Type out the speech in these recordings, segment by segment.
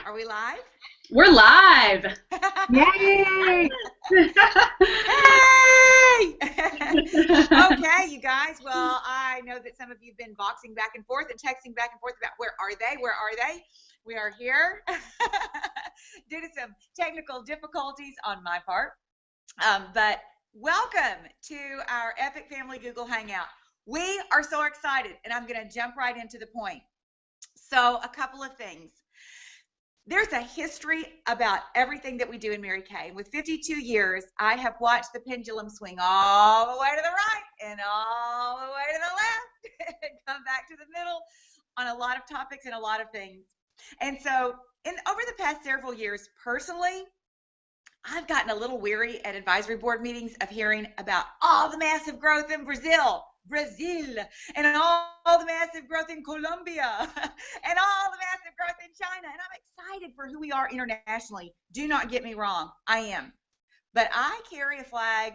Are we live? We're live. Yay! Hey! Okay, you guys. Well, I know that some of you have been boxing back and forth and texting back and forth about where are they? Where are they? We are here due to some technical difficulties on my part. But welcome to our Epic Family Google Hangout. We are so excited, and I'm going to jump right into the point. So a couple of things. There's a history about everything that we do in Mary Kay. With 52 years, I have watched the pendulum swing all the way to the right and all the way to the left and come back to the middle on a lot of topics and a lot of things. And so over the past several years, personally, I've gotten a little weary at advisory board meetings of hearing about all the massive growth in Brazil, and all the massive growth in Colombia, and all the massive growth in China. And I'm excited for who we are internationally. Do not get me wrong, I am. But I carry a flag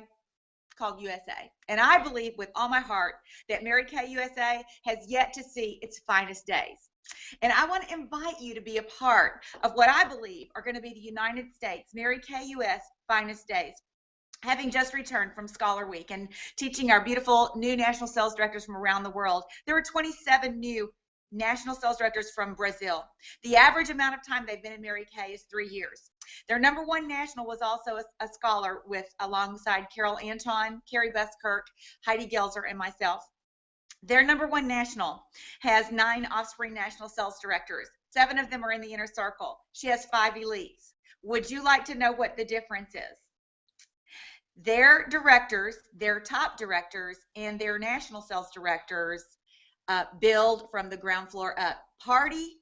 called USA. And I believe with all my heart that Mary Kay USA has yet to see its finest days. And I want to invite you to be a part of what I believe are going to be the United States Mary Kay US finest days. Having just returned from Scholar Week and teaching our beautiful new national sales directors from around the world, there were 27 new national sales directors from Brazil. The average amount of time they've been in Mary Kay is 3 years. Their number one national was also a scholar alongside Carol Anton, Carrie Buskirk, Heidi Gelser, and myself. Their number one national has 9 offspring national sales directors. 7 of them are in the inner circle. She has 5 elites. Would you like to know what the difference is? Their directors, their top directors, and their national sales directors build from the ground floor up. Party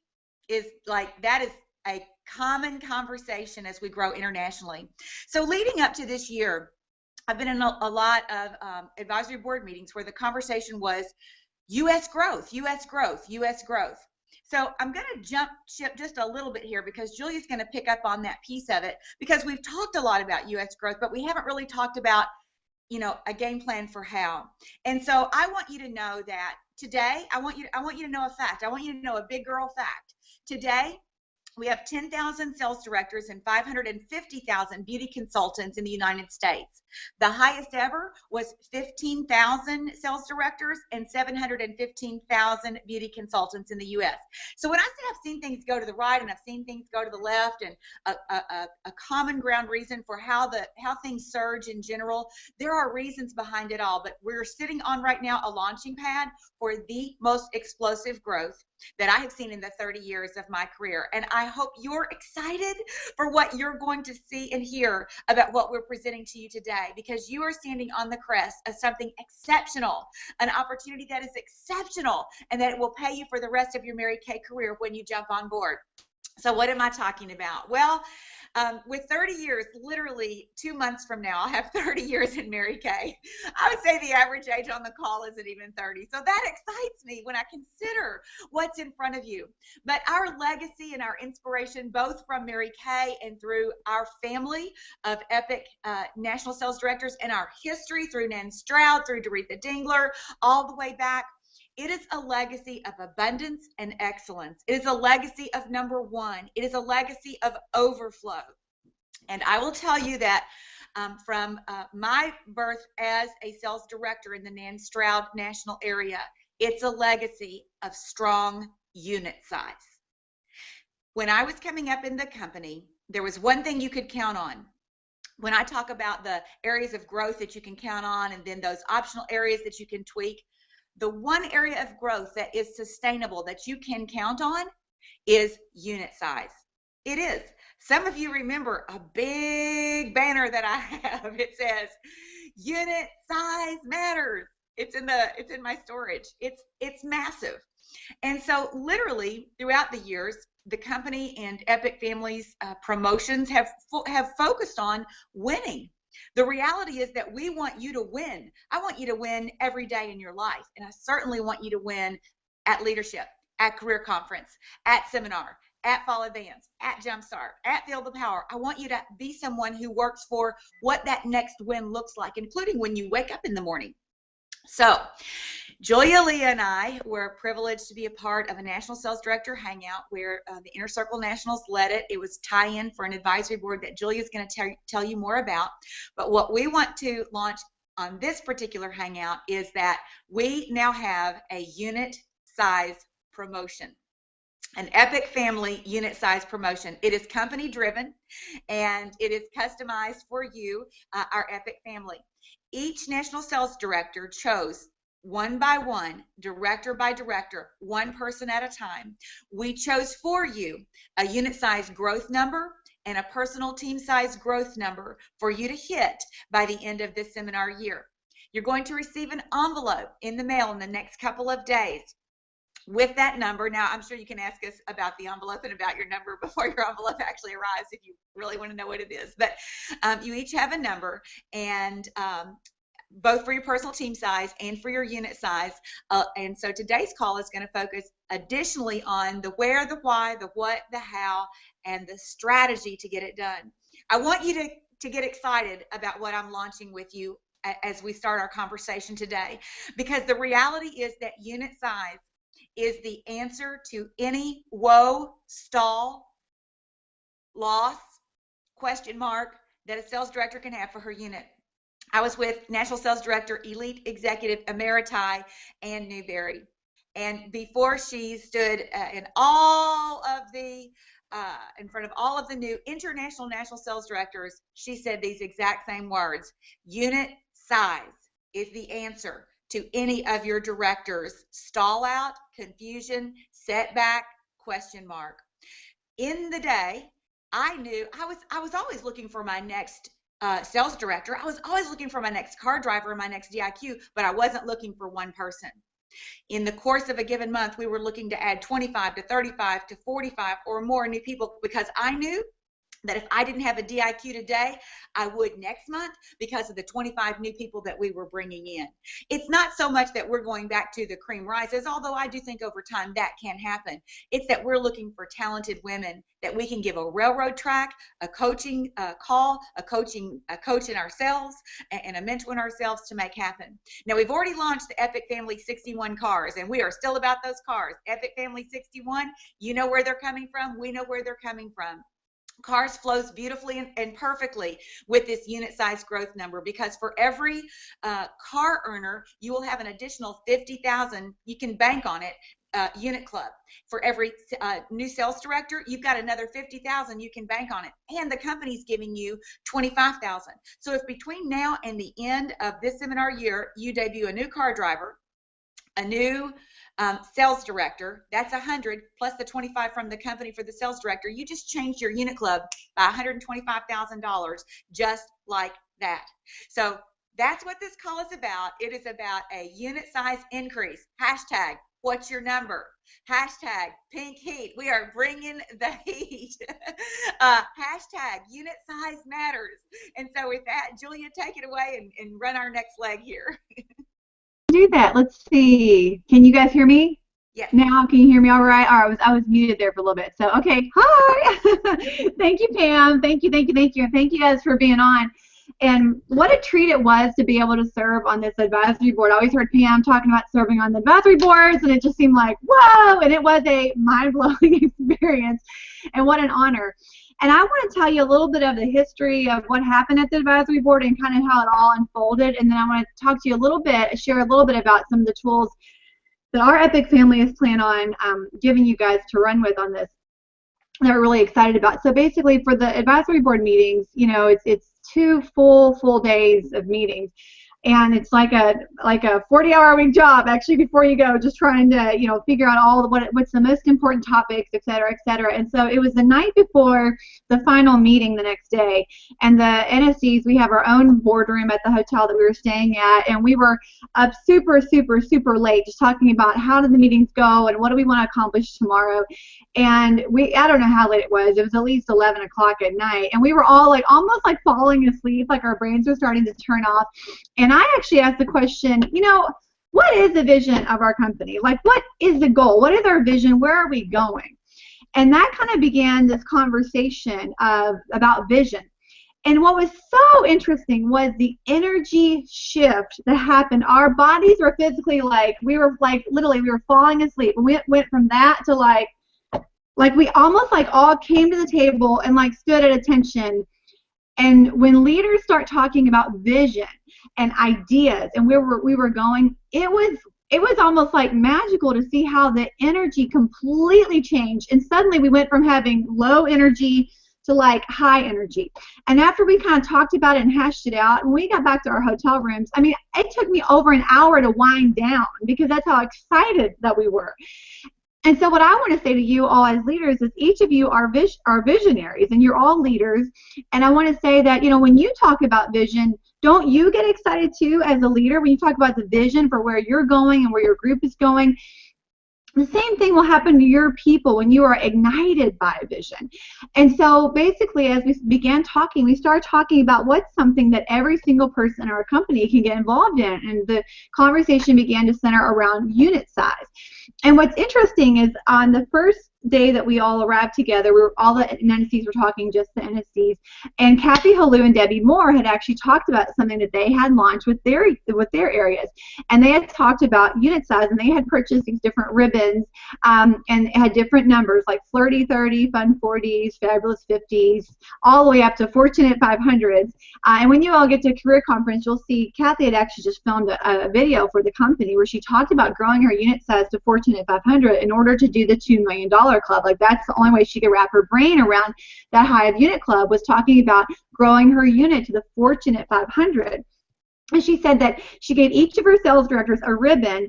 is that is a common conversation as we grow internationally. So leading up to this year, I've been in a lot of advisory board meetings where the conversation was U.S. growth, U.S. growth, U.S. growth. So I'm going to jump ship just a little bit here because Julia's going to pick up on that piece of it, because we've talked a lot about U.S. growth, but we haven't really talked about, a game plan for how. And so I want you to know that today, I want you to know a fact. I want you to know a big girl fact. Today, we have 10,000 sales directors and 550,000 beauty consultants in the United States. The highest ever was 15,000 sales directors and 715,000 beauty consultants in the U.S. So when I say I've seen things go to the right and I've seen things go to the left, and a common ground reason for how things surge in general, there are reasons behind it all. But we're sitting on right now a launching pad for the most explosive growth that I have seen in the 30 years of my career. And I hope you're excited for what you're going to see and hear about what we're presenting to you today, because you are standing on the crest of something exceptional, an opportunity that is exceptional, and that it will pay you for the rest of your Mary Kay career when you jump on board. So what am I talking about? Well, with 30 years, literally 2 months from now, I'll have 30 years in Mary Kay. I would say the average age on the call isn't even 30. So that excites me when I consider what's in front of you. But our legacy and our inspiration, both from Mary Kay and through our family of epic national sales directors, and our history through Nan Stroud, through Doretha Dingler, all the way back, it is a legacy of abundance and excellence. It is a legacy of number one. It is a legacy of overflow. And I will tell you that from my birth as a sales director in the Nan Stroud national area, it's a legacy of strong unit size. When I was coming up in the company, there was one thing you could count on. When I talk about the areas of growth that you can count on, and then those optional areas that you can tweak, the one area of growth that is sustainable that you can count on is unit size. It is. Some of you remember a big banner that I have. It says, "Unit size matters." It's in my storage. It's massive. And so literally throughout the years, the company and Epic Family's promotions have focused on winning. The reality is that we want you to win. I want you to win every day in your life. And I certainly want you to win at leadership, at career conference, at seminar, at Fall Advance, at Jumpstart, at Feel the Power. I want you to be someone who works for what that next win looks like, including when you wake up in the morning. So Julia, Leah, and I were privileged to be a part of a National Sales Director Hangout where the Inner Circle Nationals led it. It was tie-in for an advisory board that Julia's going to tell you more about. But what we want to launch on this particular Hangout is that we now have a unit size promotion. An Epic Family unit size promotion. It is company driven and it is customized for you, our Epic family. Each National Sales Director chose one by one, director by director, one person at a time. We chose for you a unit size growth number and a personal team size growth number for you to hit by the end of this seminar year. You're going to receive an envelope in the mail in the next couple of days with that number. Now, I'm sure you can ask us about the envelope and about your number before your envelope actually arrives if you really want to know what it is. But you each have a number, and both for your personal team size and for your unit size. And so today's call is going to focus additionally on the where, the why, the what, the how, and the strategy to get it done. I want you to get excited about what I'm launching with you as we start our conversation today, because the reality is that unit size is the answer to any woe, stall, loss, question mark that a sales director can have for her unit. I was with National Sales Director, Elite Executive Emeriti, Ann Newberry. And before she stood in front of all of the new international national sales directors, she said these exact same words: unit size is the answer to any of your directors' stall out, confusion, setback, question mark. In the day, I knew I was always looking for my next sales director. I was always looking for my next car driver and my next DIQ, but I wasn't looking for one person. In the course of a given month, we were looking to add 25 to 35 to 45 or more new people, because I knew that if I didn't have a DIQ today, I would next month because of the 25 new people that we were bringing in. It's not so much that we're going back to the cream rises, although I do think over time that can happen. It's that we're looking for talented women that we can give a railroad track, a coaching call, a coach in ourselves, and a mentor in ourselves to make happen. Now, we've already launched the Epic Family 61 cars, and we are still about those cars. Epic Family 61, you know where they're coming from. We know where they're coming from. Cars flows beautifully and perfectly with this unit size growth number, because for every car earner, you will have an additional 50,000 you can bank on it. Unit club. For every new sales director, you've got another 50,000 you can bank on it, and the company's giving you 25,000. So if between now and the end of this seminar year, you debut a new car driver, a new sales director, that's 100 plus the 25 from the company for the sales director, you just changed your unit club by $125,000 just like that. So that's what this call is about. It is about a unit size increase. Hashtag, what's your number? Hashtag, pink heat. We are bringing the heat. Hashtag, unit size matters. And so with that, Julia, take it away and run our next leg here. Do that. Let's see. Can you guys hear me? Yes. Now, can you hear me all right? All right, I was muted there for a little bit. So, okay. Hi. Thank you, Pam. Thank you. And thank you guys for being on. And what a treat it was to be able to serve on this advisory board. I always heard Pam talking about serving on the advisory boards, and it just seemed like, whoa, and it was a mind-blowing experience, and what an honor. And I want to tell you a little bit of the history of what happened at the advisory board and kind of how it all unfolded, and then I want to talk to you a little bit, share a little bit about some of the tools that our Epic family is planning on giving you guys to run with on this that we're really excited about. So basically, for the advisory board meetings, you know, it's 2 full days of meetings, and it's like a 40-hour-a-week job actually before you go, just trying to, you know, figure out all what's the most important topics, et cetera, et cetera. And so it was the night before the final meeting the next day, and the NSCs, we have our own boardroom at the hotel that we were staying at, and we were up super late just talking about how did the meetings go and what do we want to accomplish tomorrow. And I don't know how late it was at least 11 o'clock at night, and we were all like almost like falling asleep, like our brains were starting to turn off. And I actually asked the question, you know, what is the vision of our company? Like, what is the goal? What is our vision? Where are we going? And that kind of began this conversation about vision. And what was so interesting was the energy shift that happened. Our bodies were physically literally we were falling asleep. We went from that to like we almost all came to the table and stood at attention. And when leaders start talking about vision and ideas and where we were going, it was almost like magical to see how the energy completely changed. And suddenly we went from having low energy to high energy. And after we kind of talked about it and hashed it out, and we got back to our hotel rooms, I mean, it took me over an hour to wind down because that's how excited that we were. And so what I want to say to you all as leaders is each of you are visionaries, and you're all leaders. And I want to say that, when you talk about vision, don't you get excited too as a leader when you talk about the vision for where you're going and where your group is going? The same thing will happen to your people when you are ignited by a vision. And so basically, as we began talking, we started talking about what's something that every single person in our company can get involved in. And the conversation began to center around unit size. And what's interesting is on the first day that we all arrived together, all the NSCs were talking, just the NSCs, and Kathy Halou and Debbie Moore had actually talked about something that they had launched with their areas, and they had talked about unit size, and they had purchased these different ribbons, and it had different numbers like Flirty 30, Fun 40s, Fabulous 50s, all the way up to Fortunate 500s. And when you all get to Career Conference, you'll see Kathy had actually just filmed a video for the company where she talked about growing her unit size to Fortunate 500 in order to do the $2 million club. That's the only way she could wrap her brain around that high of unit club, was talking about growing her unit to the Fortunate 500. And she said that she gave each of her sales directors a ribbon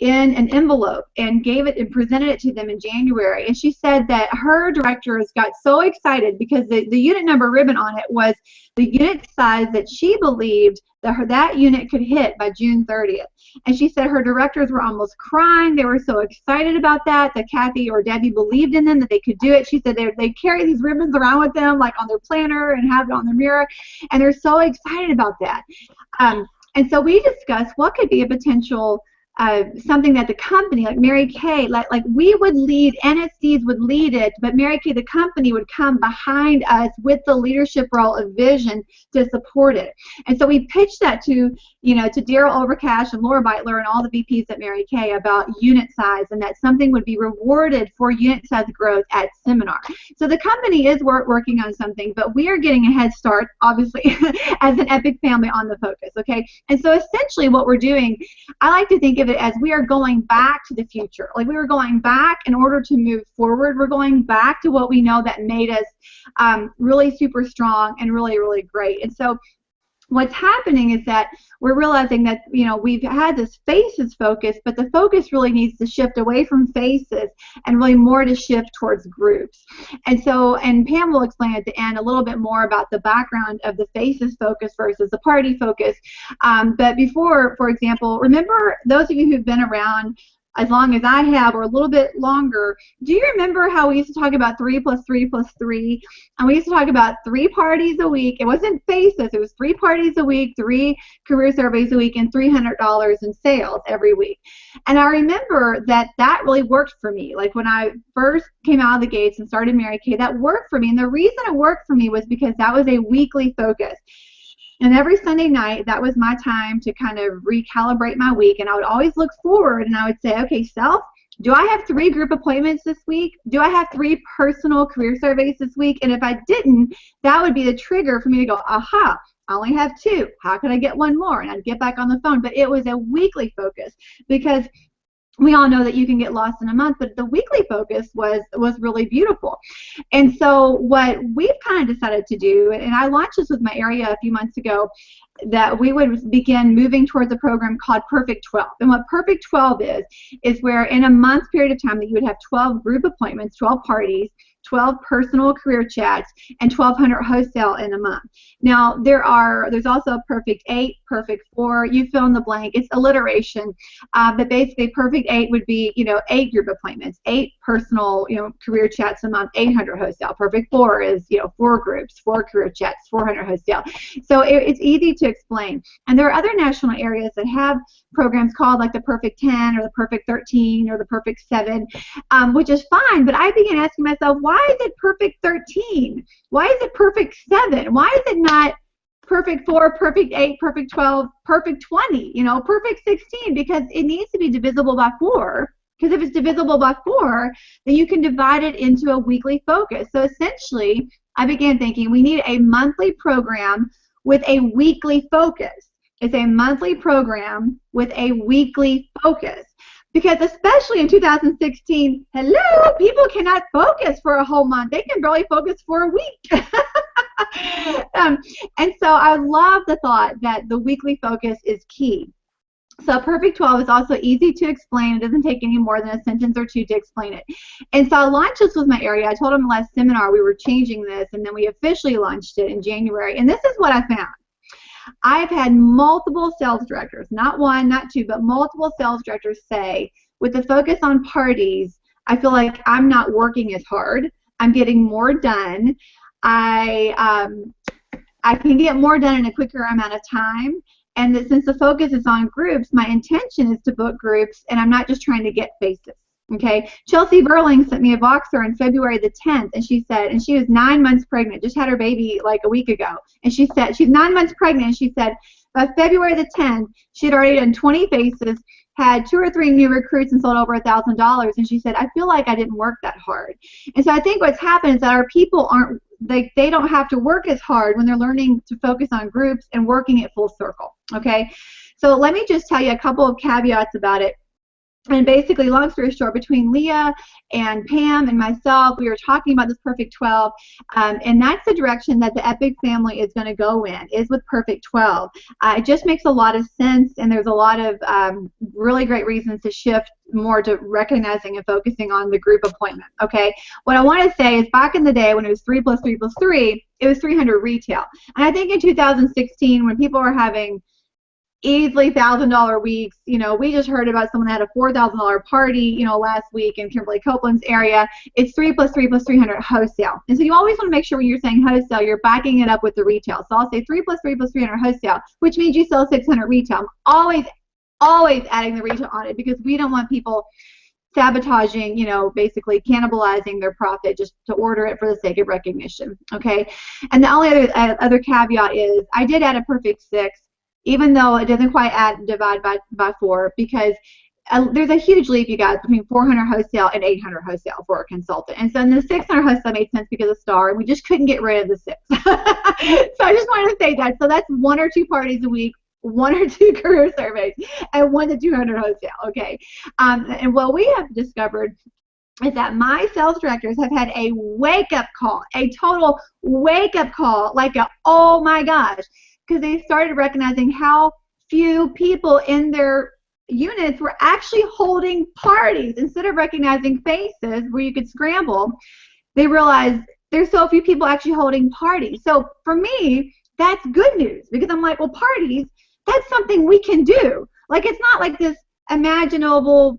in an envelope and gave it and presented it to them in January. And she said that her directors got so excited because the unit number ribbon on it was the unit size that she believed that unit could hit by June 30th. And she said her directors were almost crying. They were so excited about that Kathy or Debbie believed in them, that they could do it. She said they carry these ribbons around with them on their planner and have it on their mirror, and they're so excited about that. And so we discussed what could be a potential something that the company, like Mary Kay, like we would lead, NSCs would lead it, but Mary Kay, the company, would come behind us with the leadership role of vision to support it. And so we pitched that to Daryl Overcash and Laura Beitler and all the VPs at Mary Kay about unit size, and that something would be rewarded for unit size growth at seminar. So the company is working on something, but we are getting a head start, obviously, as an Epic family on the focus, okay? And so essentially what we're doing, I like to think of it as we are going back to the future. Like we were going back in order to move forward. We're going back to what we know that made us really super strong and really, really great. And so what's happening is that we're realizing that, we've had this faces focus, but the focus really needs to shift away from faces and really more to shift towards groups. And so, and Pam will explain at the end a little bit more about the background of the faces focus versus the party focus. But before, for example, remember those of you who've been around as long as I have, or a little bit longer, do you remember how we used to talk about 3 + 3 + 3? And we used to talk about 3 parties a week. It wasn't faces. It was 3 parties a week, 3 career surveys a week, and $300 in sales every week. And I remember that really worked for me. Like when I first came out of the gates and started Mary Kay, that worked for me. And the reason it worked for me was because that was a weekly focus. And every Sunday night, that was my time to kind of recalibrate my week. And I would always look forward and I would say, okay, self, do I have 3 group appointments this week? Do I have 3 personal career surveys this week? And if I didn't, that would be the trigger for me to go, aha, I only have 2. How can I get 1 more? And I'd get back on the phone. But it was a weekly focus because we all know that you can get lost in a month, but the weekly focus was really beautiful. And so what we've kind of decided to do, and I launched this with my area a few months ago, that we would begin moving towards a program called Perfect 12. And what Perfect 12 is where in a month period of time that you would have 12 group appointments, 12 parties, 12 personal career chats, and 1,200 wholesale in a month. Now, there's also a Perfect 8, Perfect 4, you fill in the blank. It's alliteration, but basically Perfect 8 would be, 8 group appointments, 8 personal, career chats a month, 800 wholesale. Perfect 4 is, 4 groups, 4 career chats, 400 wholesale. So it's easy to explain. And there are other national areas that have programs called like the Perfect 10 or the Perfect 13 or the Perfect 7, which is fine. But I began asking myself, why is it Perfect 13? Why is it Perfect 7? Why is it not Perfect 4, Perfect 8, Perfect 12, Perfect 20, Perfect 16? Because it needs to be divisible by 4. Because if it's divisible by 4, then you can divide it into a weekly focus. So essentially, I began thinking we need a monthly program with a weekly focus. It's a monthly program with a weekly focus. Because especially in 2016, hello, people cannot focus for a whole month. They can barely focus for a week. And so I love the thought that the weekly focus is key. So Perfect 12 is also easy to explain. It doesn't take any more than a sentence or two to explain it. And so I launched this with my area. I told them last seminar we were changing this, and then we officially launched it in January. And this is what I found. I've had multiple sales directors, not one, not two, but multiple sales directors say, with the focus on parties, I feel like I'm not working as hard. I'm getting more done. I can get more done in a quicker amount of time. And that since the focus is on groups, my intention is to book groups, and I'm not just trying to get faces. Okay, Chelsea Burling sent me a Voxer on February the 10th, and she said, and she was 9 months pregnant, just had her baby like a week ago, and she said, she's 9 months pregnant, and she said, by February the 10th, she had already done 20 faces, had 2 or 3 new recruits, and sold over $1,000, and she said, I feel like I didn't work that hard. And so I think what's happened is that our people aren't, they don't have to work as hard when they're learning to focus on groups and working it full circle, okay? So let me just tell you a couple of caveats about it. And basically, long story short, between Leah and Pam and myself, we were talking about this Perfect 12, and that's the direction that the Epic family is going to go in, is with Perfect 12. It just makes a lot of sense, and there's a lot of really great reasons to shift more to recognizing and focusing on the group appointment, okay? What I want to say is back in the day when it was 3 plus 3 plus 3, it was 300 retail. And I think in 2016, when people were having easily $1,000 weeks, we just heard about someone that had a $4,000 party, last week in Kimberly Copeland's area. It's 3 plus 3 plus 300 wholesale. And so you always want to make sure when you're saying wholesale, you're backing it up with the retail. So I'll say 3 plus 3 plus 300 wholesale, which means you sell 600 retail. I'm always adding the retail on it because we don't want people sabotaging, basically cannibalizing their profit just to order it for the sake of recognition, okay? And the only other caveat is I did add a Perfect 6, even though it doesn't quite divide by 4, because there's a huge leap, you guys, between 400 wholesale and 800 wholesale for a consultant. And so in the 600 wholesale made sense because of Star, and we just couldn't get rid of the 6. So I just wanted to say that. So that's 1 or 2 parties a week, 1 or 2 career surveys, and 1 to 200 wholesale, okay? And what we have discovered is that my sales directors have had a wake-up call, a total wake-up call, like a, oh my gosh, because they started recognizing how few people in their units were actually holding parties. Instead of recognizing faces where you could scramble, they realized there's so few people actually holding parties. So for me, that's good news because I'm like, well, parties, that's something we can do. Like, it's not like this imaginable,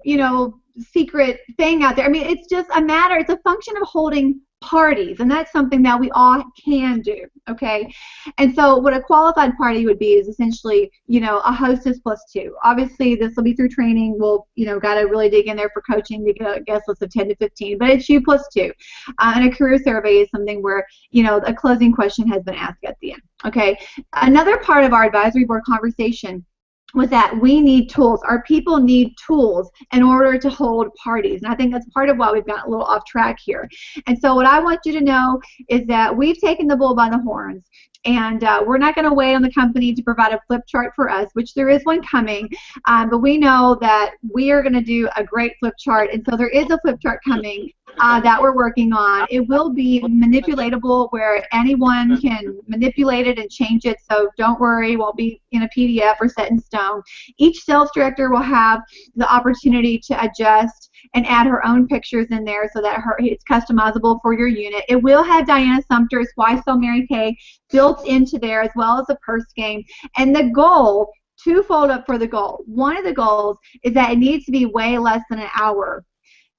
secret thing out there. I mean, it's just it's a function of holding parties, and that's something that we all can do, okay? And so what a qualified party would be is essentially, a hostess plus 2. Obviously, this will be through training. We'll, got to really dig in there for coaching to get a guest list of 10 to 15, but it's you plus 2. And a career survey is something where, a closing question has been asked at the end, okay? Another part of our advisory board conversation was that we need tools. Our people need tools in order to hold parties. And I think that's part of why we've gotten a little off track here. And so what I want you to know is that we've taken the bull by the horns. And we're not going to wait on the company to provide a flip chart for us, which there is one coming, but we know that we are going to do a great flip chart, and so there is a flip chart coming that we're working on. It will be manipulatable where anyone can manipulate it and change it, so don't worry, it won't be in a PDF or set in stone. Each sales director will have the opportunity to adjust and add her own pictures in there so that it's customizable for your unit. It will have Diana Sumter's Why Sell Mary Kay built into there, as well as a purse game. And the goal, twofold up for the goal. One of the goals is that it needs to be way less than an hour.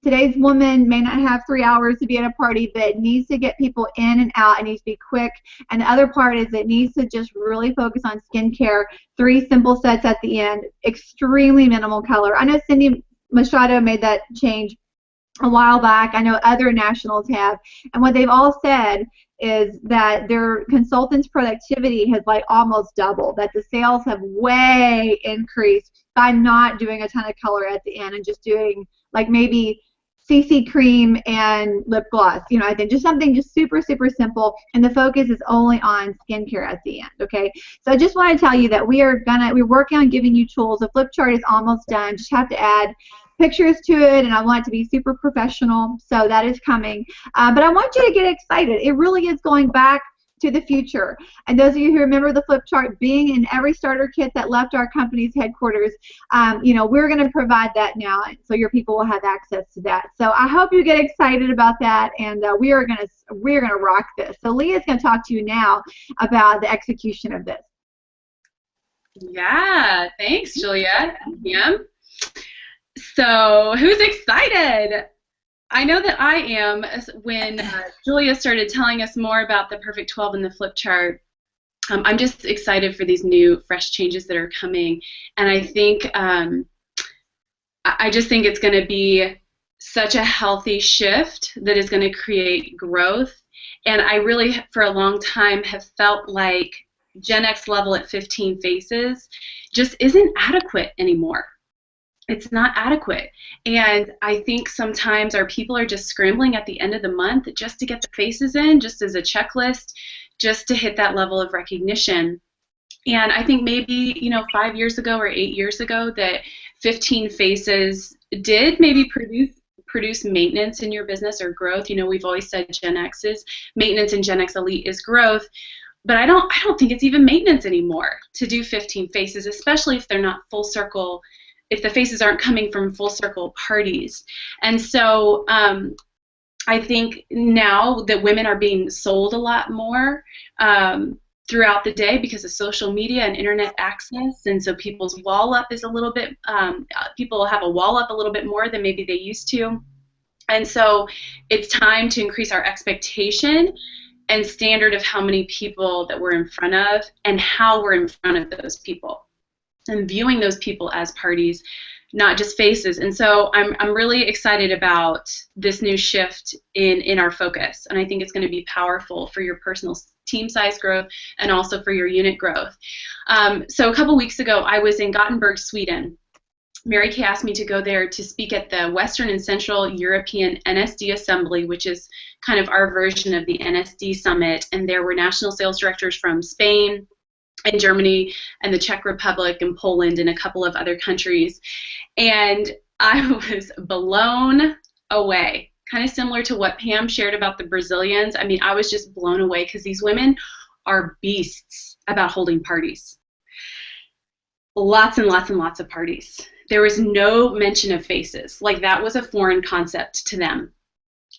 Today's woman may not have 3 hours to be at a party, but it needs to get people in and out. It needs to be quick. And the other part is it needs to just really focus on skincare. 3 simple sets at the end, extremely minimal color. I know Cindy Machado made that change a while back. I know other nationals have. And what they've all said is that their consultants' productivity has like almost doubled, that the sales have way increased by not doing a ton of color at the end and just doing like maybe CC cream and lip gloss, you know, I think just something just super, super simple, and the focus is only on skincare at the end, okay? So I just want to tell you that we're working on giving you tools. The flip chart is almost done. Just have to add pictures to it, and I want it to be super professional, so that is coming. But I want you to get excited. It really is going back to the future. And those of you who remember the flip chart being in every starter kit that left our company's headquarters, you know, we're going to provide that now, so your people will have access to that. So I hope you get excited about that, and we're going to rock this. So Leah's going to talk to you now about the execution of this. Yeah, thanks, Julia. Yeah. So who's excited? I know that I am. When Julia started telling us more about the Perfect 12 and the flip chart, I'm just excited for these new, fresh changes that are coming. And I think, I just think it's going to be such a healthy shift that is going to create growth. And I really, for a long time, have felt like Gen X level at 15 faces just isn't adequate anymore. It's not adequate. And I think sometimes our people are just scrambling at the end of the month just to get the faces in, just as a checklist, just to hit that level of recognition. And I think maybe, you know, 5 years ago or 8 years ago that 15 faces did maybe produce maintenance in your business or growth. You know, we've always said Gen X's maintenance and Gen X Elite is growth. But I don't think it's even maintenance anymore to do 15 faces, especially if they're not full circle, if the faces aren't coming from full circle parties. And so I think now that women are being sold a lot more throughout the day because of social media and internet access, and so people's wall up is a little bit, people have a wall up a little bit more than maybe they used to. And so it's time to increase our expectation and standard of how many people that we're in front of and how we're in front of those people, and viewing those people as parties, not just faces. And so I'm really excited about this new shift in our focus, and I think it's going to be powerful for your personal team size growth and also for your unit growth. So a couple weeks ago, I was in Gothenburg, Sweden. Mary Kay asked me to go there to speak at the Western and Central European NSD Assembly, which is kind of our version of the NSD Summit, and there were national sales directors from Spain and Germany and the Czech Republic and Poland and a couple of other countries. And I was blown away, kind of similar to what Pam shared about the Brazilians. I mean, I was just blown away because these women are beasts about holding parties. Lots and lots and lots of parties. There was no mention of faces. Like, that was a foreign concept to them,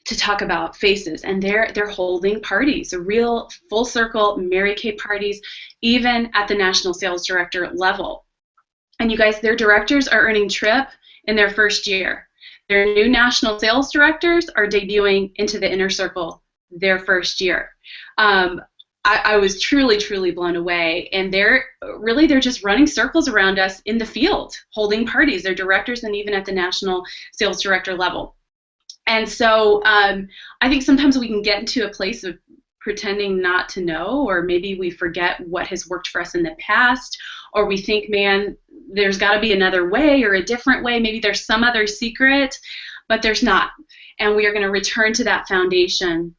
to talk about faces, and they're holding parties, real full circle Mary Kay parties, even at the national sales director level. And you guys, their directors are earning TRIP in their first year. Their new national sales directors are debuting into the inner circle their first year. I was truly, truly blown away, and they're just running circles around us in the field, holding parties. They're directors and even at the national sales director level. And so I think sometimes we can get into a place of pretending not to know, or maybe we forget what has worked for us in the past, or we think, man, there's got to be another way or a different way. Maybe there's some other secret, but there's not. And we are going to return to that foundation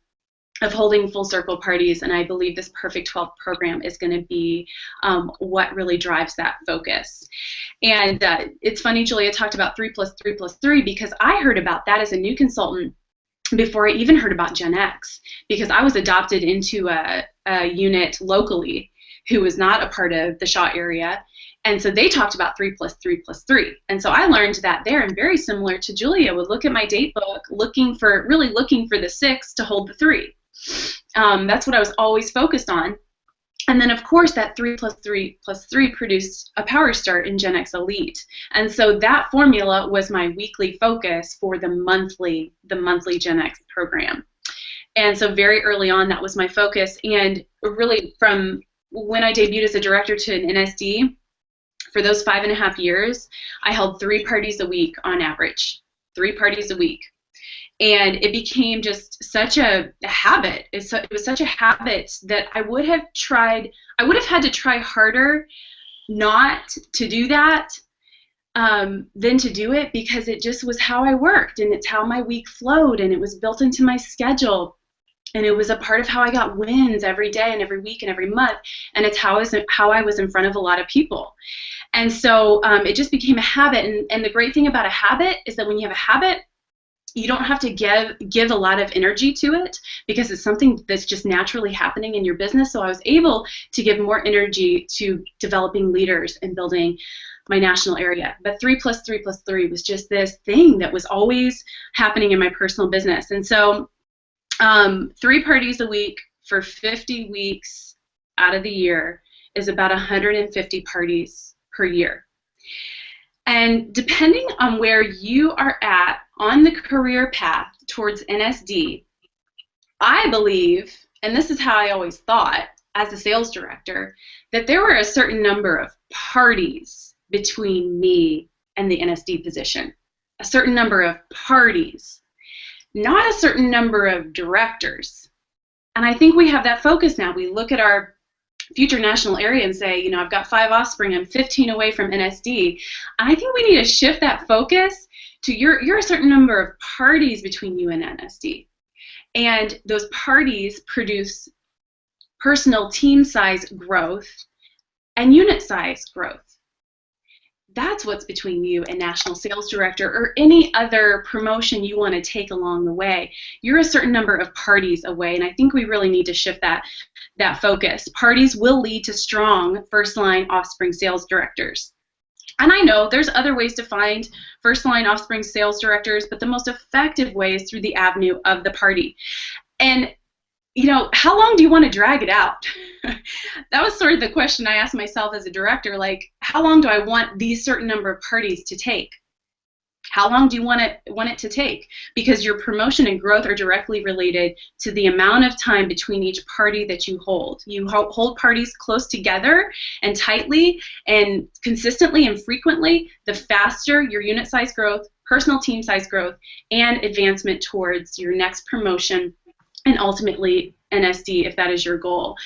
of holding full circle parties, and I believe this Perfect 12 program is going to be what really drives that focus. And it's funny, Julia talked about 3+3+3, because I heard about that as a new consultant before I even heard about Gen X, because I was adopted into a unit locally who was not a part of the Shaw area, and so they talked about 3+3+3. And so I learned that there, and very similar to Julia, would look at my date book, really looking for the 6 to hold the 3. That's what I was always focused on. And then, of course, that 3 plus 3 plus 3 produced a Power Start in Gen X Elite. And so that formula was my weekly focus for the monthly Gen X program. And so very early on, that was my focus. And really, from when I debuted as a director to an NSD, for those 5.5 years, I held 3 parties a week on average, 3 parties a week. And it became just such a habit. It was such a habit that I would have had to try harder not to do that than to do it, because it just was how I worked, and it's how my week flowed, and it was built into my schedule, and it was a part of how I got wins every day and every week and every month, and it's how I was in front of a lot of people. And so it just became a habit, and the great thing about a habit is that when you have a habit, you don't have to give a lot of energy to it, because it's something that's just naturally happening in your business. So I was able to give more energy to developing leaders and building my national area. But 3 plus 3 plus 3 was just this thing that was always happening in my personal business. And so 3 parties a week for 50 weeks out of the year is about 150 parties per year. And depending on where you are at on the career path towards NSD, I believe, and this is how I always thought as a sales director, that there were a certain number of parties between me and the NSD position. A certain number of parties, not a certain number of directors. And I think we have that focus now. We look at our future national area and say, you know, I've got 5 offspring, I'm 15 away from NSD. And I think we need to shift that focus to you're a certain number of parties between you and NSD. And those parties produce personal team size growth and unit size growth. That's what's between you and national sales director or any other promotion you want to take along the way. You're a certain number of parties away, and I think we really need to shift that focus. Parties will lead to strong first-line offspring sales directors. And I know there's other ways to find first-line offspring sales directors, but the most effective way is through the avenue of the party. And you know, how long do you want to drag it out? That was sort of the question I asked myself as a director, like, how long do I want these certain number of parties to take? How long do you want it to take? Because your promotion and growth are directly related to the amount of time between each party that you hold. You hold parties close together and tightly and consistently and frequently, the faster your unit size growth, personal team size growth, and advancement towards your next promotion and ultimately NSD, if that is your goal.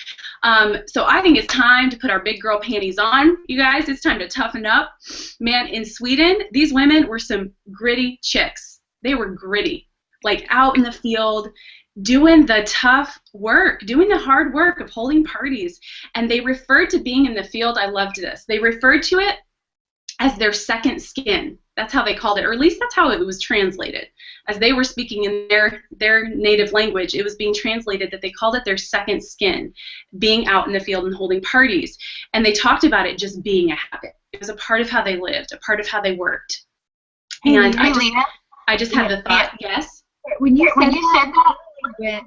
So I think it's time to put our big girl panties on, you guys. It's time to toughen up. Man, in Sweden, these women were some gritty chicks. They were gritty, like out in the field, doing the tough work, doing the hard work of holding parties. And they referred to being in the field, I loved this, they referred to it as their second skin. That's how they called it, or at least that's how it was translated. As they were speaking in their native language, it was being translated that they called it their second skin, being out in the field and holding parties. And they talked about it just being a habit. It was a part of how they lived, a part of how they worked. And I just had the thought, yes? When you said that,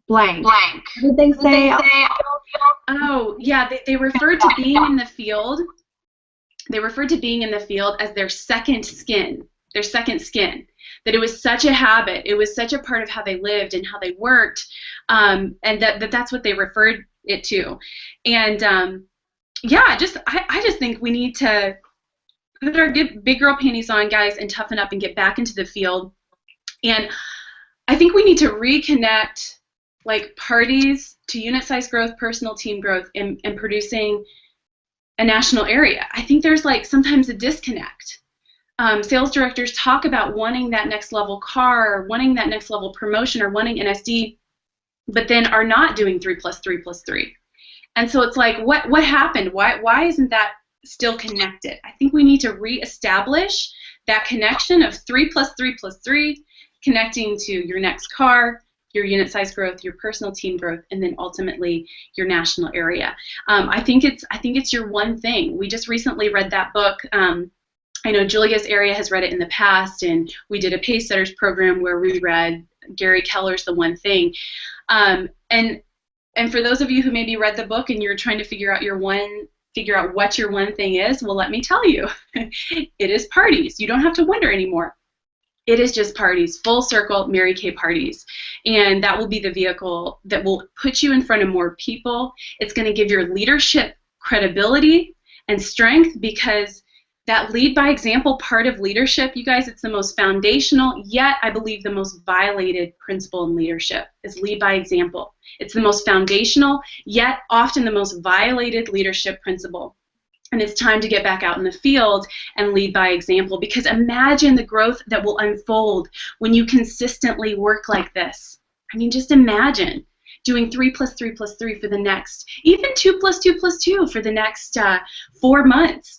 blank. What did they say? Oh, yeah, they referred to being in the field. They referred to being in the field as their second skin, that it was such a habit, it was such a part of how they lived and how they worked, and that's what they referred it to. And yeah, I just think we need to put our big girl panties on, guys, and toughen up and get back into the field. And I think we need to reconnect like parties to unit size growth, personal team growth, and producing a national area. I think there's like sometimes a disconnect. Sales directors talk about wanting that next level car, or wanting that next level promotion, or wanting NSD, but then are not doing 3 plus 3 plus 3. And so it's like, what happened? Why isn't that still connected? I think we need to reestablish that connection of 3 plus 3 plus 3, connecting to your next car, your unit size growth, your personal team growth, and then ultimately your national area. I think it's your one thing. We just recently read that book. I know Julia's area has read it in the past, and we did a Pace Setters program where we read Gary Keller's The One Thing. And And for those of you who maybe read the book and you're trying to figure out what your one thing is, well, let me tell you, it is parties. You don't have to wonder anymore. It is just parties, full circle Mary Kay parties. And that will be the vehicle that will put you in front of more people. It's going to give your leadership credibility and strength, because that lead by example part of leadership, you guys, it's the most foundational, yet I believe the most violated principle in leadership is lead by example. It's the most foundational, yet often the most violated leadership principle. And it's time to get back out in the field and lead by example, because imagine the growth that will unfold when you consistently work like this. I mean, just imagine doing 3 + 3 + 3 for the next, even 2 + 2 + 2 for the next 4 months.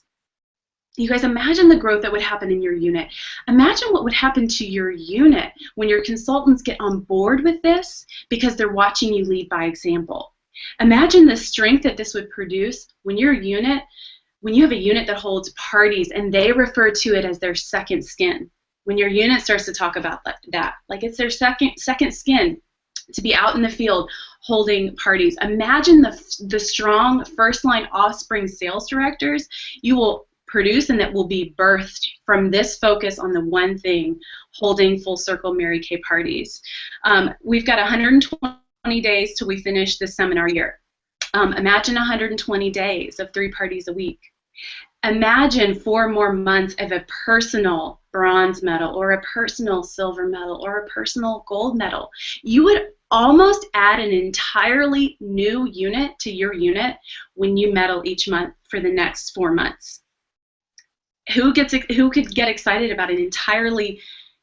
You guys, imagine the growth that would happen in your unit. Imagine what would happen to your unit when your consultants get on board with this because they're watching you lead by example. Imagine the strength that this would produce when you have a unit that holds parties and they refer to it as their second skin. When your unit starts to talk about that, like it's their second skin to be out in the field holding parties. Imagine the strong first-line offspring sales directors you will produce and that will be birthed from this focus on the one thing, holding full circle Mary Kay parties. We've got 120 days till we finish this seminar year. Imagine 120 days of 3 parties a week. Imagine 4 more months of a personal bronze medal or a personal silver medal or a personal gold medal. You would almost add an entirely new unit to your unit when you medal each month for the next 4 months. Who could get excited about an entirely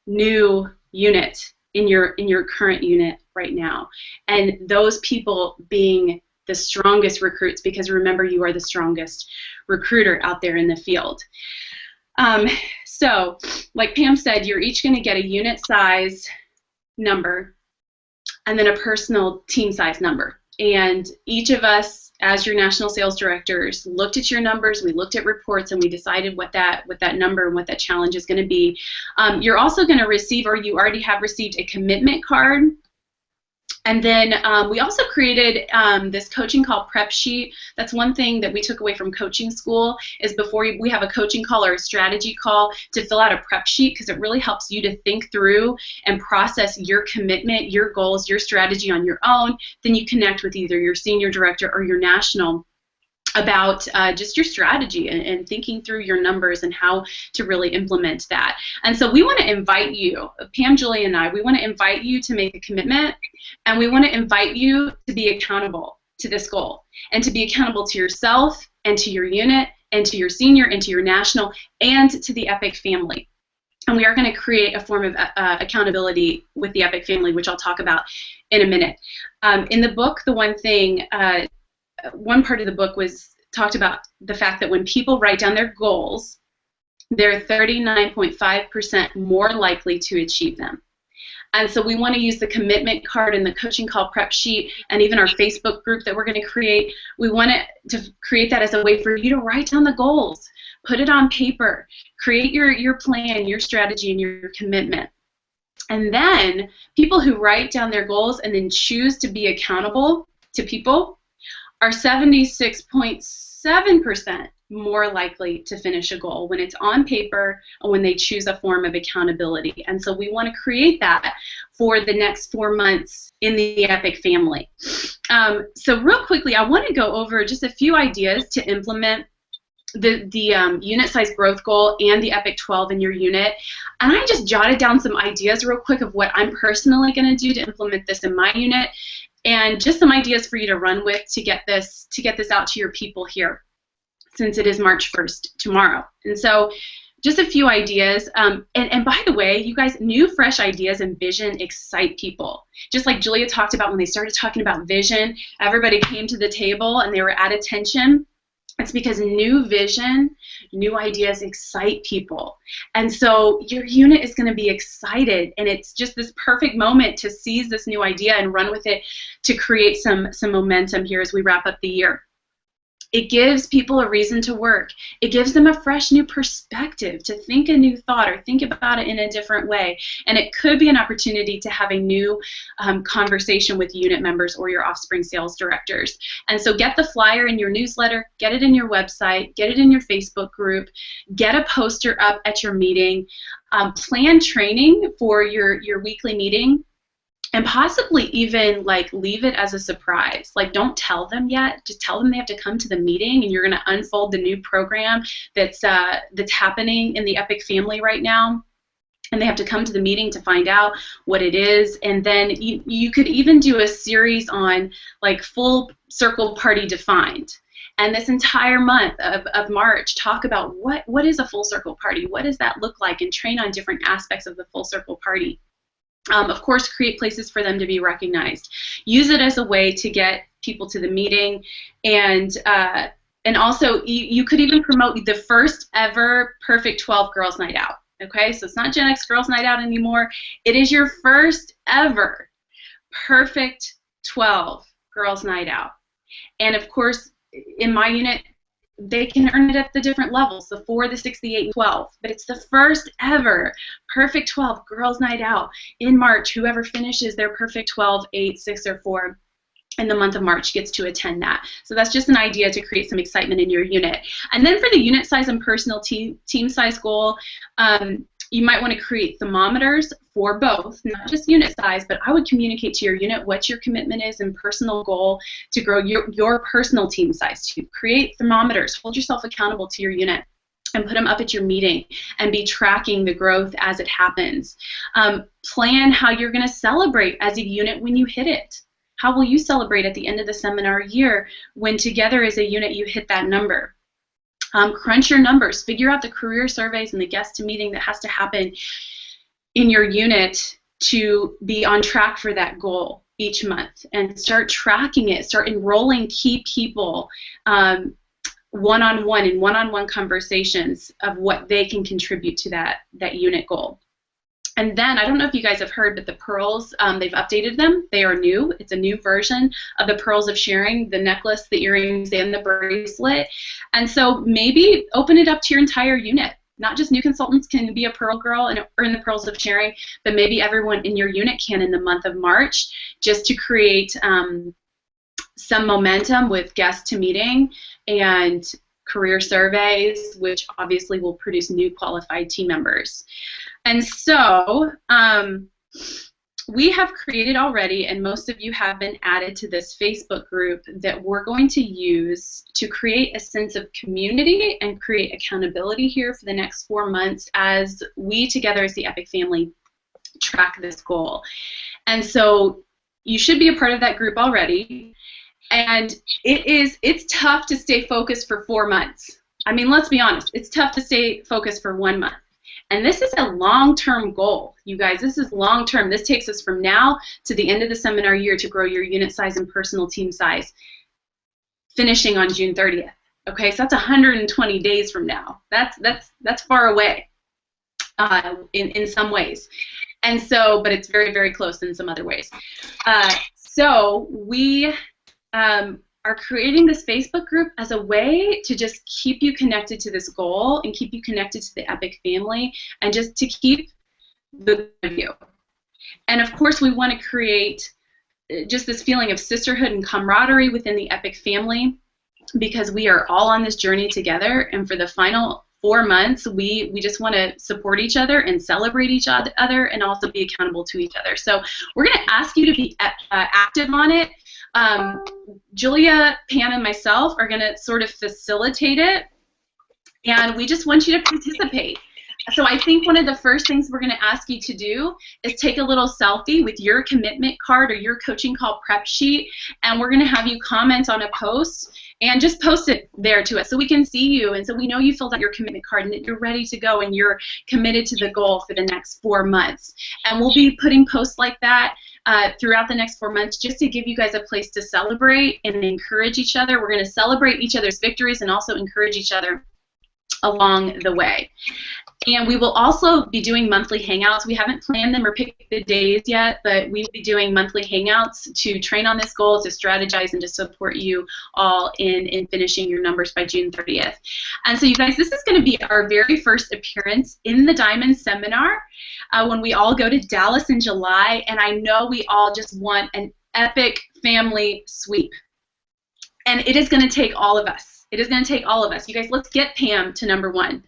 new unit in your current unit right now? And those people being the strongest recruits, because remember, you are the strongest recruiter out there in the field. So, like Pam said, you're each going to get a unit size number and then a personal team size number. And each of us, as your national sales directors, looked at your numbers, we looked at reports, and we decided what that number and what that challenge is going to be. You're also going to receive, or you already have received, a commitment card. And then we also created this coaching call prep sheet. That's one thing that we took away from coaching school, is before we have a coaching call or a strategy call, to fill out a prep sheet, because it really helps you to think through and process your commitment, your goals, your strategy on your own. Then you connect with either your senior director or your national about just your strategy and thinking through your numbers and how to really implement that. And so we want to invite you, Pam, Julie, and I, we want to invite you to make a commitment, and we want to invite you to be accountable to this goal, and to be accountable to yourself and to your unit and to your senior and to your national and to the EPIC family. And we are going to create a form of accountability with the EPIC family, which I'll talk about in a minute. In the book, the one thing, one part of the book talked about the fact that when people write down their goals, they're 39.5% more likely to achieve them. And so we want to use the commitment card and the coaching call prep sheet and even our Facebook group that we're going to create. We want to create that as a way for you to write down the goals, put it on paper, create your plan, your strategy, and your commitment. And then people who write down their goals and then choose to be accountable to people are 76.7% more likely to finish a goal when it's on paper and when they choose a form of accountability. And so we want to create that for the next 4 months in the EPIC family. So real quickly, I want to go over just a few ideas to implement the unit size growth goal and the EPIC 12 in your unit. And I just jotted down some ideas real quick of what I'm personally going to do to implement this in my unit, and just some ideas for you to run with to get this out to your people here, since it is March 1st tomorrow. And so just a few ideas. And by the way, you guys, new, fresh ideas and vision excite people. Just like Julia talked about when they started talking about vision, everybody came to the table and they were at attention. It's because new vision, new ideas excite people. And so your unit is going to be excited, and it's just this perfect moment to seize this new idea and run with it to create some momentum here as we wrap up the year. It gives people a reason to work. It gives them a fresh new perspective to think a new thought or think about it in a different way. And it could be an opportunity to have a new conversation with unit members or your offspring sales directors. And so get the flyer in your newsletter, get it in your website, get it in your Facebook group, get a poster up at your meeting, plan training for your weekly meeting. And possibly even like leave it as a surprise. Like don't tell them yet. Just tell them they have to come to the meeting, and you're going to unfold the new program that's happening in the Epic family right now. And they have to come to the meeting to find out what it is. And then you could even do a series on like full circle party defined. And this entire month of March, talk about what is a full circle party? What does that look like? And train on different aspects of the full circle party. Of course, create places for them to be recognized. Use it as a way to get people to the meeting, and also you could even promote the first ever Perfect 12 Girls Night Out. Okay, so it's not Gen X Girls Night Out anymore. It is your first ever Perfect 12 Girls Night Out. And of course, in my unit, they can earn it at the different levels, the 4, the 6, the 8, and 12. But it's the first ever Perfect 12 Girls Night Out in March. Whoever finishes their Perfect 12, 8, 6, or 4 in the month of March gets to attend that. So that's just an idea to create some excitement in your unit. And then for the unit size and personal team size goal, you might want to create thermometers for both, not just unit size, but I would communicate to your unit what your commitment is and personal goal to grow your personal team size to. Create thermometers, hold yourself accountable to your unit, and put them up at your meeting and be tracking the growth as it happens. Plan how you're going to celebrate as a unit when you hit it. How will you celebrate at the end of the seminar year when together as a unit you hit that number? Crunch your numbers. Figure out the career surveys and the guest to meeting that has to happen in your unit to be on track for that goal each month, and start tracking it. Start enrolling key people one-on-one in one-on-one conversations of what they can contribute to that unit goal. And then, I don't know if you guys have heard, but the pearls, they've updated them. They are new. It's a new version of the pearls of sharing, the necklace, the earrings, and the bracelet. And so maybe open it up to your entire unit. Not just new consultants can be a pearl girl and earn the pearls of sharing, but maybe everyone in your unit can in the month of March, just to create some momentum with guest to meeting and career surveys, which obviously will produce new qualified team members. And so we have created already, and most of you have been added to this Facebook group that we're going to use to create a sense of community and create accountability here for the next 4 months as we together as the Epic family track this goal. And so you should be a part of that group already. And it's tough to stay focused for 4 months. I mean, let's be honest, it's tough to stay focused for 1 month. And this is a long-term goal, you guys. This is long-term. This takes us from now to the end of the seminar year to grow your unit size and personal team size, finishing on June 30th. Okay, so that's 120 days from now. That's far away in some ways. And so, but it's very, very close in some other ways. So we are creating this Facebook group as a way to just keep you connected to this goal and keep you connected to the Epic family and just to keep the view. And of course, we want to create just this feeling of sisterhood and camaraderie within the Epic family, because we are all on this journey together, and for the final 4 months, we just want to support each other and celebrate each other and also be accountable to each other. So we're going to ask you to be active on it. Julia, Pam, and myself are going to sort of facilitate it, and we just want you to participate. So I think one of the first things we're going to ask you to do is take a little selfie with your commitment card or your coaching call prep sheet, and we're going to have you comment on a post and just post it there to us so we can see you, and so we know you filled out your commitment card and that you're ready to go and you're committed to the goal for the next 4 months. And we'll be putting posts like that throughout the next 4 months just to give you guys a place to celebrate and encourage each other. We're going to celebrate each other's victories and also encourage each other along the way. And we will also be doing monthly hangouts. We haven't planned them or picked the days yet, but we will be doing monthly hangouts to train on this goal, to strategize, and to support you all in finishing your numbers by June 30th. And so you guys, this is going to be our very first appearance in the Diamond Seminar when we all go to Dallas in July, and I know we all just want an epic family sweep. And it is going to take all of us. It is going to take all of us. You guys, let's get Pam to number 1.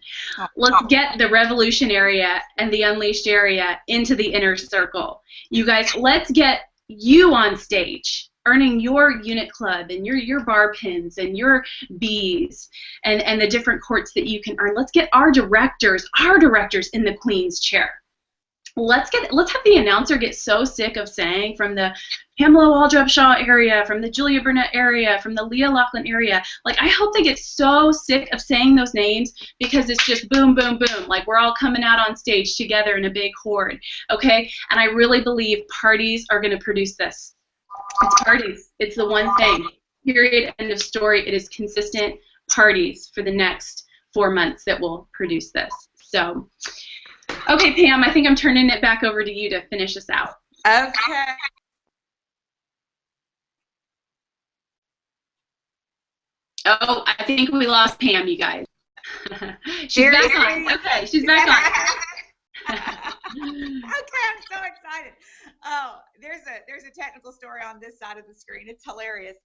Let's get the Revolution area and the Unleashed area into the inner circle. You guys, let's get you on stage, earning your unit club and your bar pins and your Bs and the different courts that you can earn. Let's get our directors in the Queen's chair. Let's have the announcer get so sick of saying from the Pamela Waldrop Shaw area, from the Julia Burnett area, from the Leah Laughlin area. Like, I hope they get so sick of saying those names because it's just boom, boom, boom. Like, we're all coming out on stage together in a big horde, okay? And I really believe parties are going to produce this. It's parties. It's the one thing. Period. End of story. It is consistent parties for the next 4 months that will produce this. So, okay, Pam, I think I'm turning it back over to you to finish us out. Okay. Oh, I think we lost Pam, you guys. She's back on. Okay, she's back on. Okay, I'm so excited. Oh, there's a technical story on this side of the screen. It's hilarious.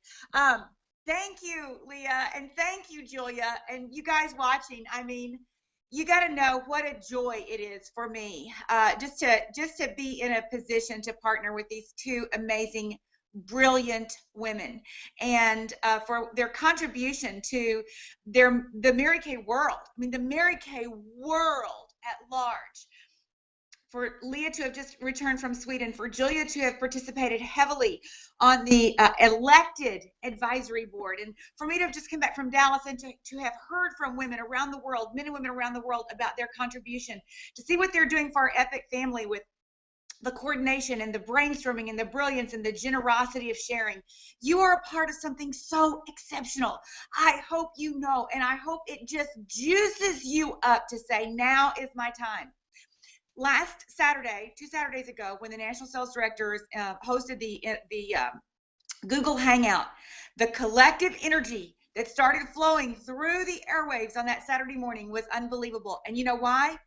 Thank you, Leah, and thank you, Julia, and you guys watching. I mean, you got to know what a joy it is for me just to be in a position to partner with these two amazing, brilliant women, and for their contribution to the Mary Kay world. I mean, the Mary Kay world at large. For Leah to have just returned from Sweden, for Julia to have participated heavily on the elected advisory board, and for me to have just come back from Dallas and to have heard from women around the world, men and women around the world, about their contribution, to see what they're doing for our epic family with the coordination and the brainstorming and the brilliance and the generosity of sharing. You are a part of something so exceptional. I hope you know, and I hope it just juices you up to say, now is my time. Last Saturday, 2 Saturdays ago, when the National Sales Directors hosted the Google Hangout, the collective energy that started flowing through the airwaves on that Saturday morning was unbelievable. And you know why?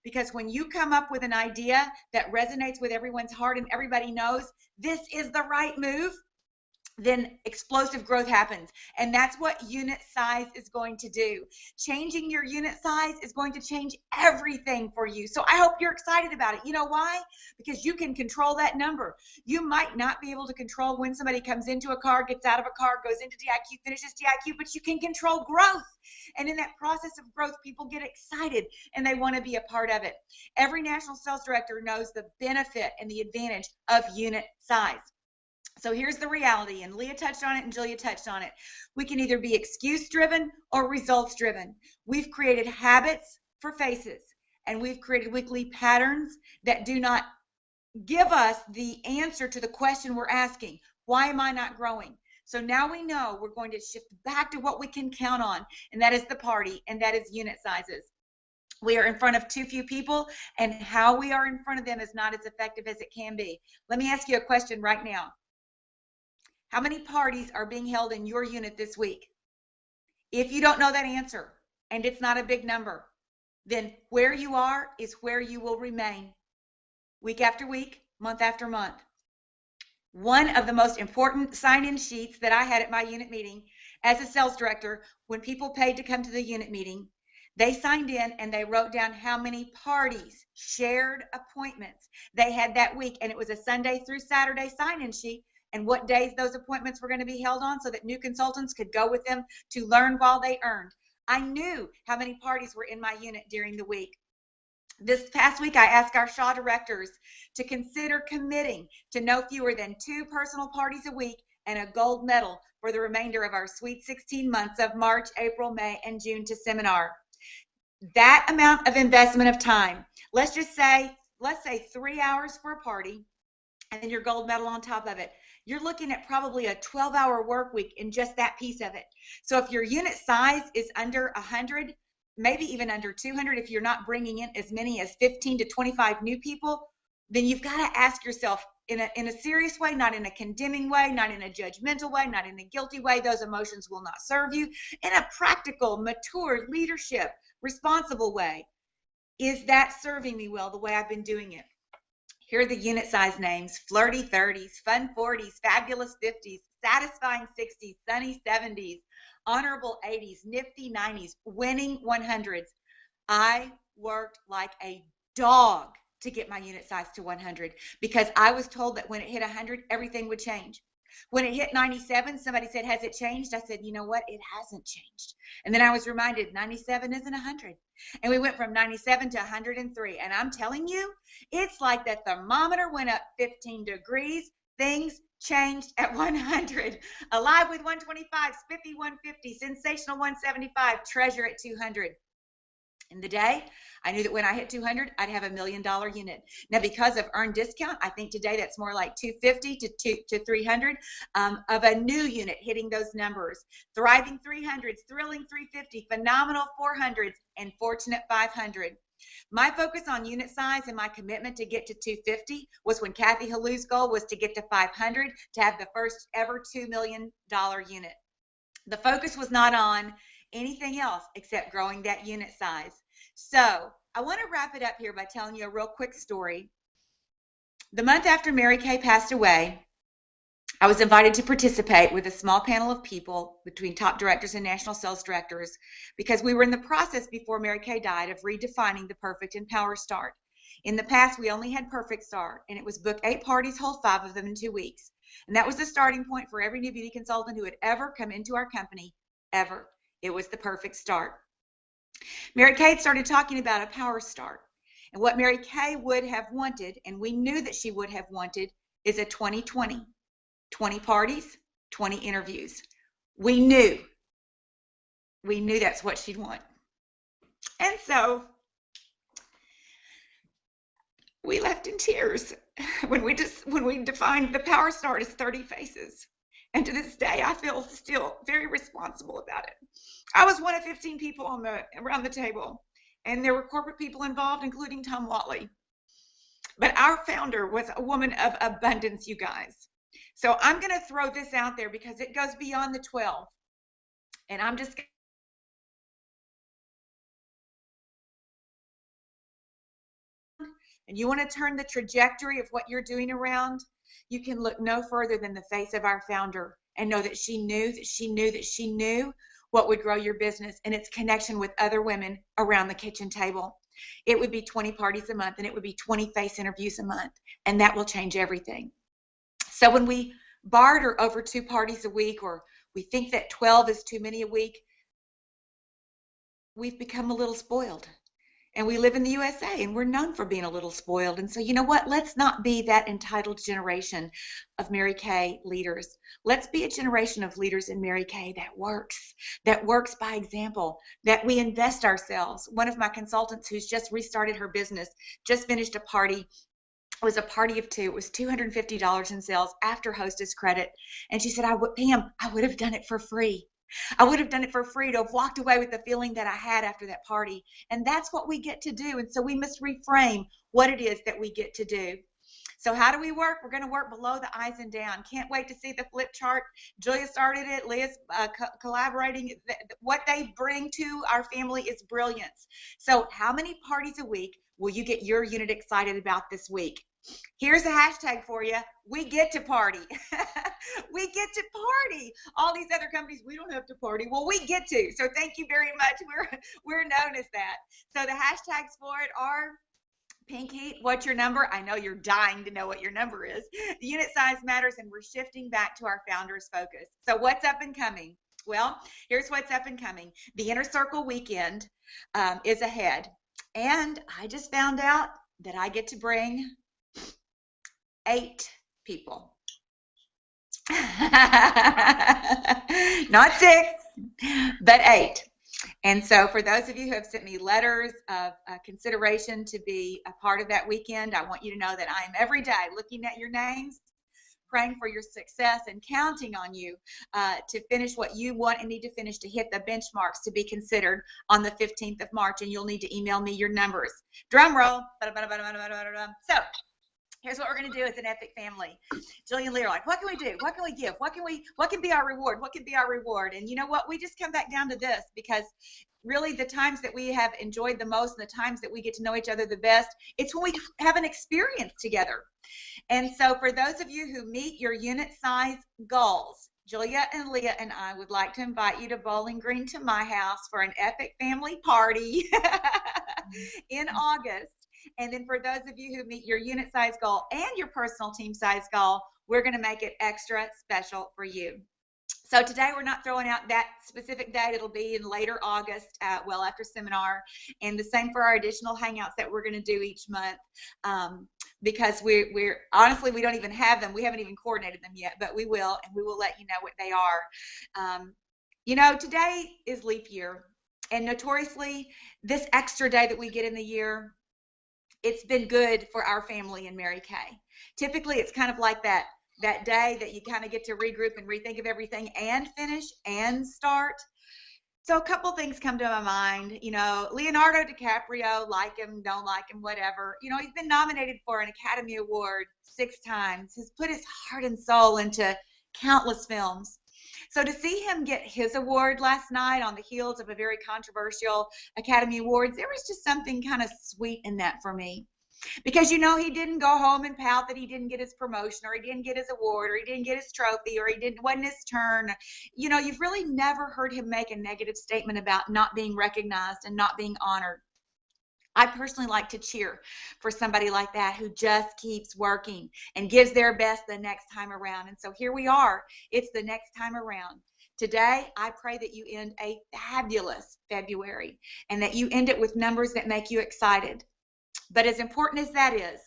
Because when you come up with an idea that resonates with everyone's heart and everybody knows this is the right move, then explosive growth happens. And that's what unit size is going to do. Changing your unit size is going to change everything for you. So I hope you're excited about it. You know why? Because you can control that number. You might not be able to control when somebody comes into a car, gets out of a car, goes into DIQ, finishes DIQ, but you can control growth. And in that process of growth, people get excited and they want to be a part of it. Every national sales director knows the benefit and the advantage of unit size. So here's the reality, and Leah touched on it and Julia touched on it. We can either be excuse-driven or results-driven. We've created habits for faces, and we've created weekly patterns that do not give us the answer to the question we're asking. Why am I not growing? So now we know we're going to shift back to what we can count on, and that is the party, and that is unit sizes. We are in front of too few people, and how we are in front of them is not as effective as it can be. Let me ask you a question right now. How many parties are being held in your unit this week? If you don't know that answer, and it's not a big number, then where you are is where you will remain, week after week, month after month. One of the most important sign-in sheets that I had at my unit meeting as a sales director, when people paid to come to the unit meeting, they signed in and they wrote down how many parties, shared appointments they had that week, and it was a Sunday through Saturday sign-in sheet, and what days those appointments were going to be held on so that new consultants could go with them to learn while they earned. I knew how many parties were in my unit during the week. This past week, I asked our Shaw directors to consider committing to no fewer than 2 personal parties a week and a gold medal for the remainder of our Sweet 16 months of March, April, May, and June to seminar. That amount of investment of time, let's say 3 hours for a party, and then your gold medal on top of it. You're looking at probably a 12-hour work week in just that piece of it. So if your unit size is under 100, maybe even under 200, if you're not bringing in as many as 15 to 25 new people, then you've got to ask yourself in a serious way, not in a condemning way, not in a judgmental way, not in a guilty way. Those emotions will not serve you. In a practical, mature, leadership, responsible way. Is that serving me well the way I've been doing it? Here are the unit size names: flirty 30s, fun 40s, fabulous 50s, satisfying 60s, sunny 70s, honorable 80s, nifty 90s, winning 100s. I worked like a dog to get my unit size to 100 because I was told that when it hit 100, everything would change. When it hit 97, somebody said, has it changed? I said, you know what? It hasn't changed. And then I was reminded 97 isn't 100. And we went from 97 to 103. And I'm telling you, it's like that thermometer went up 15 degrees. Things changed at 100. Alive with 125, spiffy 150, sensational 175, treasure at 200. In the day, I knew that when I hit 200, I'd have $1 million unit. Now, because of earned discount, I think today that's more like 250 to 300 of a new unit hitting those numbers. Thriving 300s, thrilling 350, phenomenal 400s, and fortunate 500. My focus on unit size and my commitment to get to 250 was when Kathy Hallou's goal was to get to 500 to have the first ever $2 million unit. The focus was not on anything else except growing that unit size. So I want to wrap it up here by telling you a real quick story. The month after Mary Kay passed away, I was invited to participate with a small panel of people between top directors and national sales directors because we were in the process before Mary Kay died of redefining the perfect and power start. In the past, we only had perfect start, and it was book 8 parties, hold 5 of them in 2 weeks. And that was the starting point for every new beauty consultant who had ever come into our company, ever. It was the perfect start. Mary Kay started talking about a power start. And what Mary Kay would have wanted, and we knew that she would have wanted, is a 20-20. 20 parties, 20 interviews. We knew that's what she'd want. And so we left in tears when we defined the power start as 30 faces. And to this day, I feel still very responsible about it. I was one of 15 people around the table, and there were corporate people involved, including Tom Watley. But our founder was a woman of abundance, you guys. So I'm going to throw this out there because it goes beyond the 12. And I'm just and you want to turn the trajectory of what you're doing around, you can look no further than the face of our founder and know that she knew what would grow your business and its connection with other women around the kitchen table. It would be 20 parties a month, and it would be 20 face interviews a month, and that will change everything. So when we barter over 2 parties a week, or we think that 12 is too many a week, we've become a little spoiled. And we live in the USA, and we're known for being a little spoiled. And so, you know what? Let's not be that entitled generation of Mary Kay leaders. Let's be a generation of leaders in Mary Kay that works by example, that we invest ourselves. One of my consultants who's just restarted her business just finished a party. It was a party of 2. It was $250 in sales after hostess credit. And she said, Pam, I would have done it for free. I would have done it for free to have walked away with the feeling that I had after that party. And that's what we get to do. And so we must reframe what it is that we get to do. So how do we work? We're going to work below the eyes and down. Can't wait to see the flip chart. Julia started it. Leah's collaborating. What they bring to our family is brilliance. So how many parties a week will you get your unit excited about this week? Here's a hashtag for you. We get to party. We get to party. All these other companies, we don't have to party. Well, we get to. So thank you very much. We're known as that. So the hashtags for it are Pink Heat, what's your number? I know you're dying to know what your number is. The unit size matters, and we're shifting back to our founders focus. So what's up and coming? Well, here's what's up and coming. The Inner Circle weekend is ahead. And I just found out that I get to bring 8 people. Not 6, but 8. And so for those of you who have sent me letters of consideration to be a part of that weekend, I want you to know that I am every day looking at your names, praying for your success and counting on you to finish what you want and need to finish to hit the benchmarks to be considered on the 15th of March. And you'll need to email me your numbers. Drum roll. So here's what we're going to do as an epic family. Julie and Leah are like, what can we do? What can we give? What can be our reward? What can be our reward? And you know what? We just come back down to this, because really the times that we have enjoyed the most and the times that we get to know each other the best, it's when we have an experience together. And so for those of you who meet your unit size goals, Julia and Leah and I would like to invite you to Bowling Green to my house for an epic family party in August. And then for those of you who meet your unit size goal and your personal team size goal, we're going to make it extra special for you. So today we're not throwing out that specific date. It'll be in later August, well after seminar. And the same for our additional hangouts that we're going to do each month, because we're honestly, we don't even have them. We haven't even coordinated them yet, but we will, and we will let you know what they are. You know, today is leap year, and notoriously, this extra day that we get in the year, it's been good for our family in Mary Kay. Typically, it's kind of like that day that you kind of get to regroup and rethink of everything and finish and start. So a couple things come to my mind. You know, Leonardo DiCaprio, like him, don't like him, whatever. You know, he's been nominated for an Academy Award 6 times. He's put his heart and soul into countless films. So to see him get his award last night on the heels of a very controversial Academy Awards, there was just something kind of sweet in that for me. Because, you know, he didn't go home and pout that he didn't get his promotion, or he didn't get his award, or he didn't get his trophy, or wasn't his turn. You know, you've really never heard him make a negative statement about not being recognized and not being honored. I personally like to cheer for somebody like that who just keeps working and gives their best the next time around. And so here we are. It's the next time around. Today, I pray that you end a fabulous February and that you end it with numbers that make you excited. But as important as that is,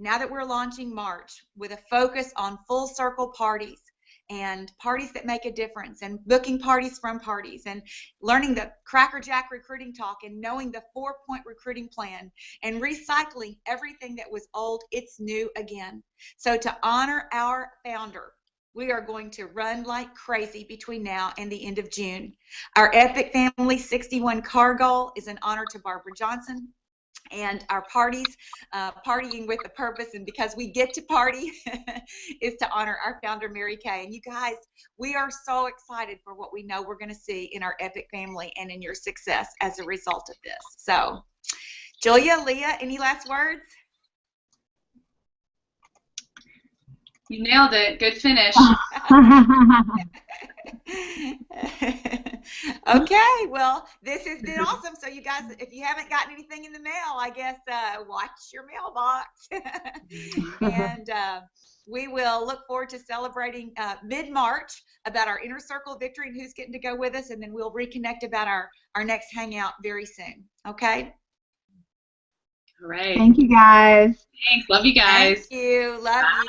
now that we're launching March with a focus on full circle parties and parties that make a difference, and booking parties from parties, and learning the Cracker Jack recruiting talk, and knowing the 4-point recruiting plan, and recycling everything that was old, it's new again. So to honor our founder, we are going to run like crazy between now and the end of June. Our Epic Family 61 car goal is an honor to Barbara Johnson. And our parties, partying with a purpose, and because we get to party, is to honor our founder, Mary Kay. And you guys, we are so excited for what we know we're going to see in our Epic family and in your success as a result of this. So, Julia, Leah, any last words? You nailed it. Good finish. Okay, well, this has been awesome. So you guys, if you haven't gotten anything in the mail, I guess watch your mailbox. And we will look forward to celebrating mid-March about our Inner Circle victory and who's getting to go with us, and then we'll reconnect about our next hangout very soon. Okay? All right. Thank you, guys. Thanks. Love you guys. Thank you. Love you.